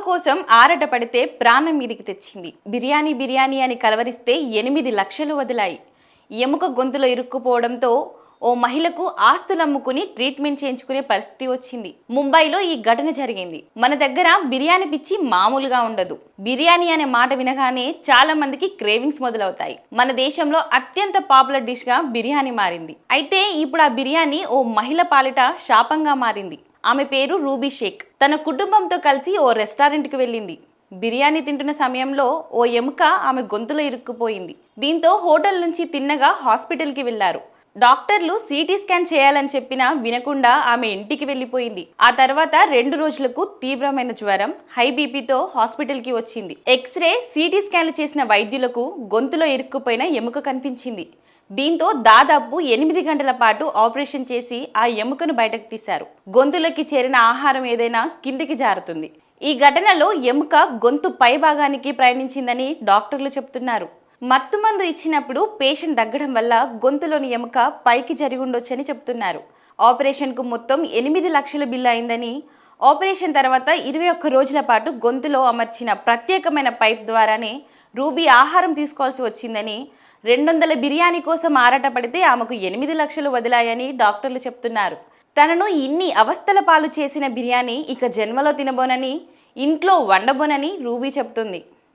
కోసం ఆరట పడితే ప్రాణం మీదికి తెచ్చింది. బిర్యానీ బిర్యానీ అని కలవరిస్తే 8 లక్షలు వదిలాయి. ఎముక గొంతులో ఇరుక్కుపోవడంతో ఓ మహిళకు ఆస్తులు అమ్ముకుని ట్రీట్మెంట్ చేయించుకునే పరిస్థితి వచ్చింది. ముంబైలో ఈ ఘటన జరిగింది. మన దగ్గర బిర్యానీ పిచ్చి మామూలుగా ఉండదు. బిర్యానీ అనే మాట వినగానే చాలా మందికి క్రేవింగ్స్ మొదలవుతాయి. మన దేశంలో అత్యంత పాపులర్ డిష్ గా బిర్యానీ మారింది. అయితే ఇప్పుడు ఆ బిర్యానీ ఓ మహిళ పాలిట శాపంగా మారింది. ఆమె పేరు రూబీ షేక్. తన కుటుంబంతో కలిసి ఓ రెస్టారెంట్కి వెళ్ళింది. బిర్యానీ తింటున్న సమయంలో ఓ ఎముక ఆమె గొంతులో ఇరుక్కుపోయింది. దీంతో హోటల్ నుంచి తిన్నగా హాస్పిటల్కి వెళ్లారు. డాక్టర్లు సిటీ స్కాన్ చేయాలని చెప్పినా వినకుండా ఆమె ఇంటికి వెళ్ళిపోయింది. ఆ తర్వాత 2 రోజులకు తీవ్రమైన జ్వరం, హై బీపీతో హాస్పిటల్కి వచ్చింది. ఎక్స్రే, సిటీ స్కాన్లు చేసిన వైద్యులకు గొంతులో ఇరుక్కుపోయిన ఎముక కనిపించింది. దీంతో దాదాపు 8 గంటల పాటు ఆపరేషన్ చేసి ఆ ఎముకను బయటకు తీశారు. గొంతులోకి చేరిన ఆహారం ఏదైనా కిందికి జారుతుంది. ఈ ఘటనలో ఎముక గొంతు పై భాగానికి ప్రయాణించిందని డాక్టర్లు చెప్తున్నారు. మత్తుమందు ఇచ్చినప్పుడు పేషెంట్ దగ్గడం వల్ల గొంతులోని ఎముక పైకి జరిగి ఉండొచ్చని చెప్తున్నారు. ఆపరేషన్కు మొత్తం 8 లక్షల బిల్లు అయిందని, ఆపరేషన్ తర్వాత 21 రోజుల పాటు గొంతులో అమర్చిన ప్రత్యేకమైన పైప్ ద్వారానే రూబీ ఆహారం తీసుకోవాల్సి వచ్చిందని, 200 బిర్యానీ కోసం ఆరాట పడితే ఆమెకు 8 లక్షలు వదిలాయని డాక్టర్లు చెప్తున్నారు. తనను ఇన్ని అవస్థల పాలు చేసిన బిర్యానీ ఇక జన్మలో తినబోనని, ఇంట్లో వండబోనని రూబీ చెప్తుంది.